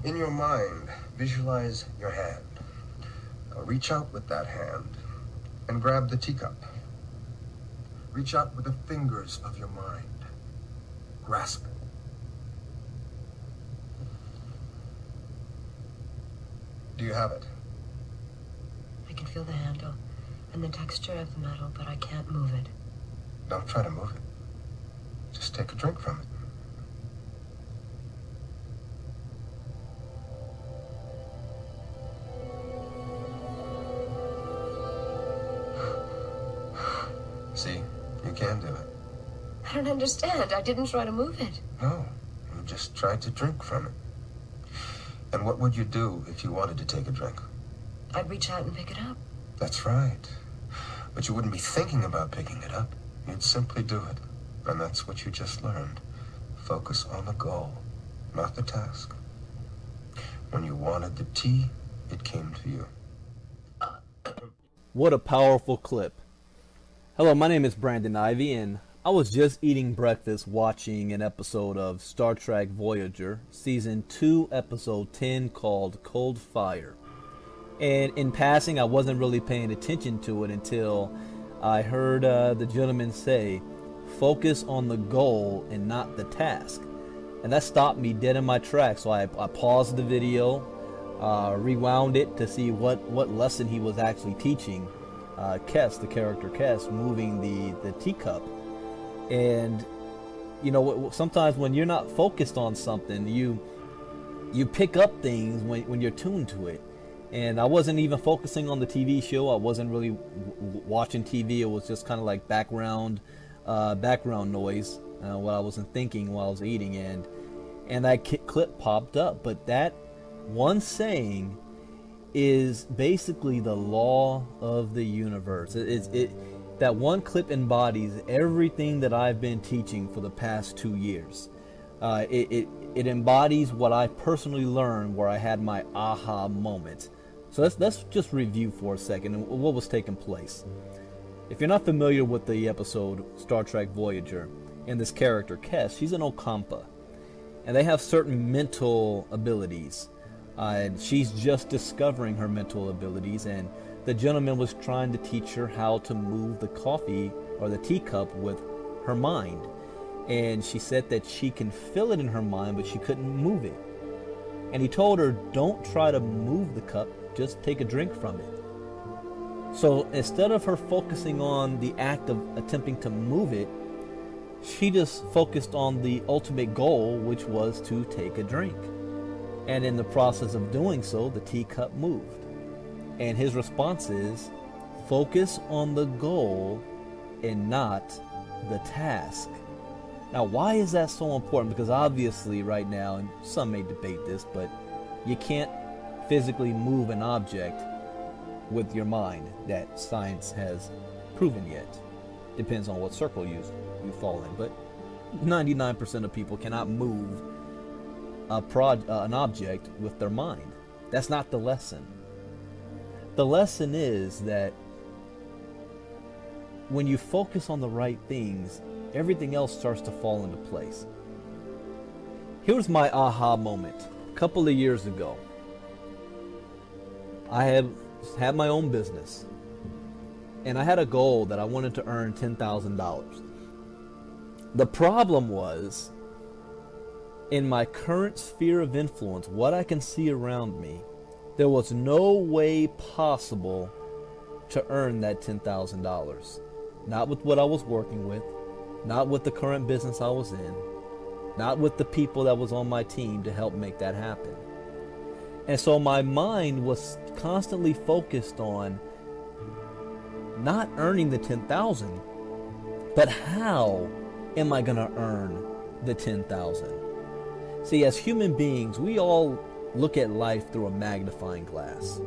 In your mind, visualize your hand. Now reach out with that hand and grab the teacup. Reach out with the fingers of your mind. Grasp it. Do you have it? I can feel the handle and the texture of the metal, but I can't move it. Don't try to move it. Just take a drink from it. See, you can do it. I don't understand. I didn't try to move it. No, you just tried to drink from it. And what would you do if you wanted to take a drink? I'd reach out and pick it up. That's right. But you wouldn't be thinking about picking it up. You'd simply do it. And that's what you just learned. Focus on the goal, not the task. When you wanted the tea, it came to you. What a powerful clip. Hello, my name is Brandon Ivey, and I was just eating breakfast watching an episode of Star Trek Voyager, Season 2, Episode 10, called Cold Fire. And in passing, I wasn't really paying attention to it until I heard the gentleman say, focus on the goal and not the task. And that stopped me dead in my tracks, so I paused the video, rewound it to see what lesson he was actually teaching. Kes, the character Kes, moving the teacup. And you know, sometimes when you're not focused on something, you pick up things when you're tuned to it. And I wasn't even focusing on the TV show. I wasn't really watching TV. It was just kind of like background noise while I wasn't thinking while I was eating. And that clip popped up. But that one saying is basically the law of the universe. That one clip embodies everything that I've been teaching for the past 2 years. It embodies what I personally learned where I had my aha moment. So let's just review for a second what was taking place. If you're not familiar with the episode Star Trek Voyager and this character Kes, she's an Okampa, and they have certain mental abilities. And she's just discovering her mental abilities, and the gentleman was trying to teach her how to move the coffee or the teacup with her mind. And she said that she can feel it in her mind, but she couldn't move it. And he told her, don't try to move the cup, just take a drink from it. So instead of her focusing on the act of attempting to move it, she just focused on the ultimate goal, which was to take a drink. And in the process of doing so, the teacup moved. And his response is, focus on the goal and not the task. Now, why is that so important? Because obviously right now, and some may debate this, but you can't physically move an object with your mind. That science has proven yet. Depends on what circle you fall in. But 99% of people cannot move an object with their mind. That's not the lesson. The lesson is that when you focus on the right things, everything else starts to fall into place. Here's my aha moment. A couple of years ago, I had my own business, and I had a goal that I wanted to earn $10,000. The problem was, in my current sphere of influence, what I can see around me, there was no way possible to earn that $10,000. Not with what I was working with, not with the current business I was in, not with the people that was on my team to help make that happen. And so my mind was constantly focused on not earning the $10,000, but how am I going to earn the $10,000? See, as human beings, we all look at life through a magnifying glass.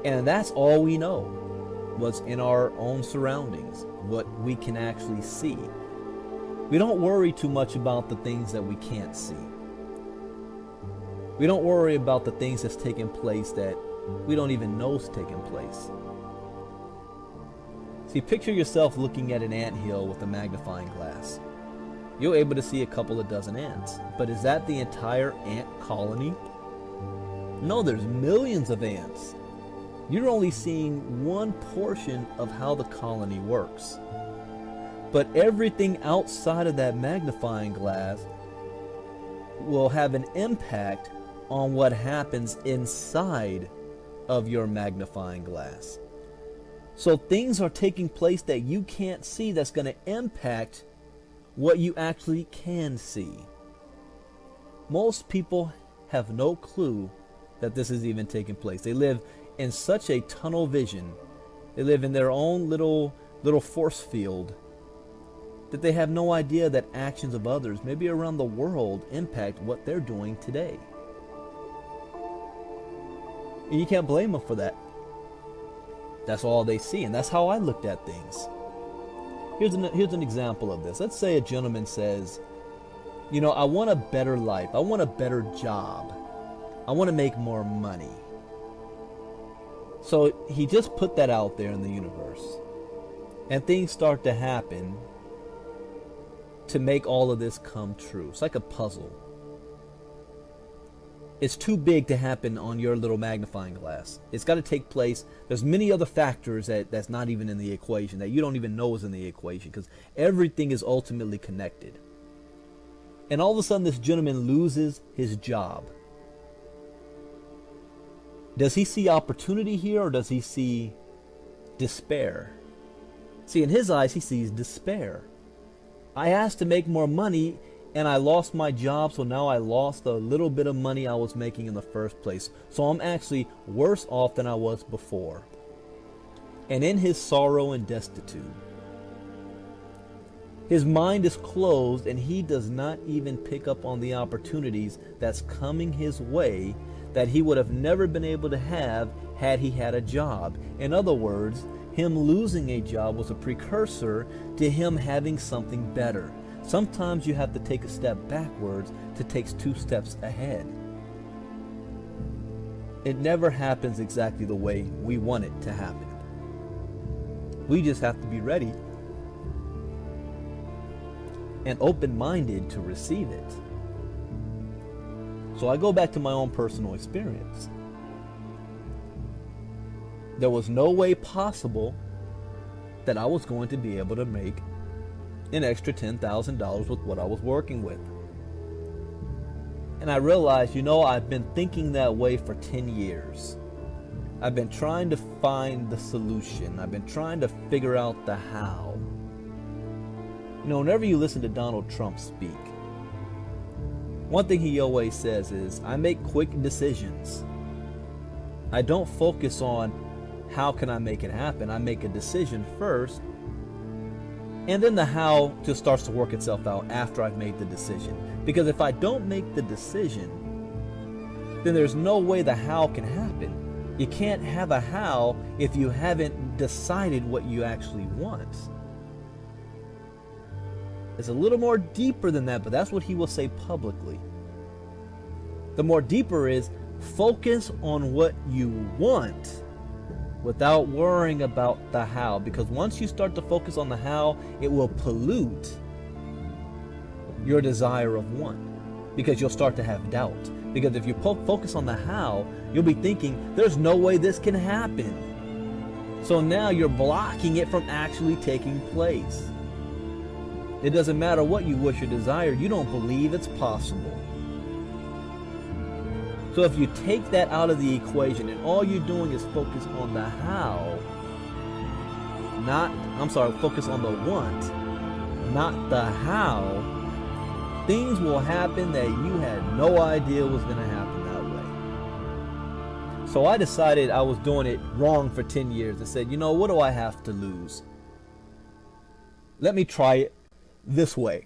And that's all we know, what's in our own surroundings, what we can actually see. We don't worry too much about the things that we can't see. We don't worry about the things that's taking place that we don't even know is taking place. See, picture yourself looking at an anthill with a magnifying glass. you're able to see a couple of dozen ants. But is that the entire ant colony? No, there's millions of ants. You're only seeing one portion of how the colony works. But everything outside of that magnifying glass will have an impact on what happens inside of your magnifying glass. So things are taking place that you can't see that's going to impact what you actually can see. Most people have no clue that this is even taking place. They live in such a tunnel vision. They live in their own little force field that they have no idea that actions of others, maybe around the world, impact what they're doing today. And you can't blame them for that. That's all they see, and that's how I looked at things. Here's an example of this. Let's say a gentleman says, you know, I want a better life. I want a better job. I want to make more money. So he just put that out there in the universe. And things start to happen to make all of this come true. It's like a puzzle. It's too big to happen on your little magnifying glass. It's got to take place. There's many other factors that's not even in the equation, that you don't even know is in the equation, because everything is ultimately connected. And all of a sudden this gentleman loses his job. Does he see opportunity here, or does he see despair? See, in his eyes, he sees despair. I asked to make more money, and I lost my job, so now I lost the little bit of money I was making in the first place. So I'm actually worse off than I was before. And in his sorrow and destitute, his mind is closed, and he does not even pick up on the opportunities that's coming his way that he would have never been able to have had he had a job. In other words, him losing a job was a precursor to him having something better. Sometimes you have to take a step backwards to take 2 steps ahead. It never happens exactly the way we want it to happen. We just have to be ready and open-minded to receive it. So I go back to my own personal experience. There was no way possible that I was going to be able to make an extra $10,000 with what I was working with. And I realized, you know, I've been thinking that way for 10 years. I've been trying to find the solution. I've been trying to figure out the how. You know, whenever you listen to Donald Trump speak, one thing he always says is, I make quick decisions. I don't focus on how can I make it happen. I make a decision first, and then the how just starts to work itself out after I've made the decision. Because if I don't make the decision, then there's no way the how can happen. You can't have a how if you haven't decided what you actually want. It's a little more deeper than that, but that's what he will say publicly. The more deeper is focus on what you want without worrying about the how. Because once you start to focus on the how, it will pollute your desire of want. Because you'll start to have doubt. Because if you focus on the how, you'll be thinking, there's no way this can happen. So now you're blocking it from actually taking place. It doesn't matter what you wish or desire, you don't believe it's possible. So if you take that out of the equation and all you're doing is focus on the how, focus on the want, not the how, things will happen that you had no idea was going to happen that way. So I decided I was doing it wrong for 10 years. I said, you know, what do I have to lose? Let me try it this way.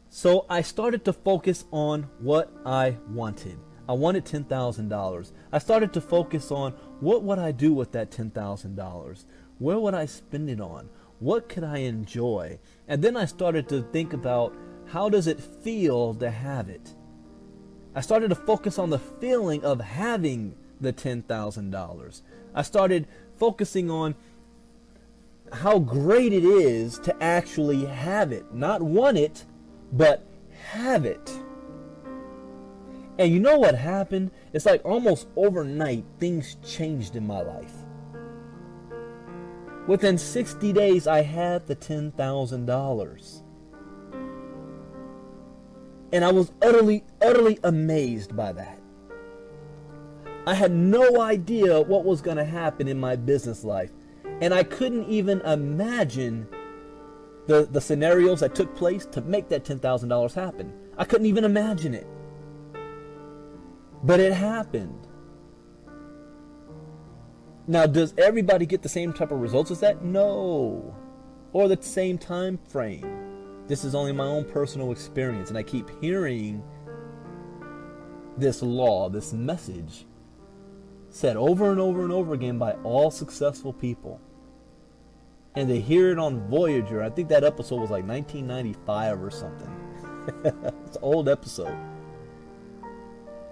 So I started to focus on what I wanted. I wanted $10,000. I started to focus on what would I do with that $10,000? Where would I spend it on? What could I enjoy? And then I started to think about, how does it feel to have it? I started to focus on the feeling of having the $10,000. I started focusing on how great it is to actually have it. Not want it, but have it. And you know what happened? It's like almost overnight, things changed in my life. Within 60 days, I had the $10,000. And I was utterly amazed by that. I had no idea what was going to happen in my business life. And I couldn't even imagine the scenarios that took place to make that $10,000 happen. I couldn't even imagine it. But it happened. Now, does everybody get the same type of results as that? No. Or the same time frame. This is only my own personal experience. And I keep hearing this law, this message, said over and over and over again by all successful people. And they hear it on Voyager. I think that episode was like 1995 or something. It's an old episode.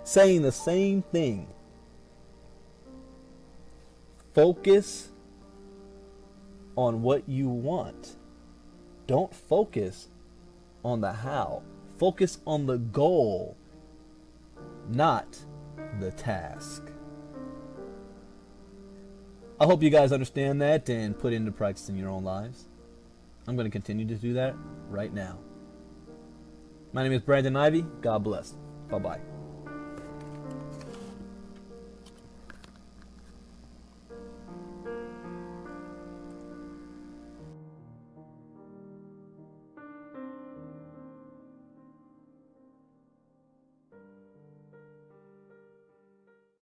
Saying the same thing. Focus on what you want. Don't focus on the how. Focus on the goal, not the task. I hope you guys understand that and put it into practice in your own lives. I'm going to continue to do that right now. My name is Brandon Ivey. God bless. Bye-bye.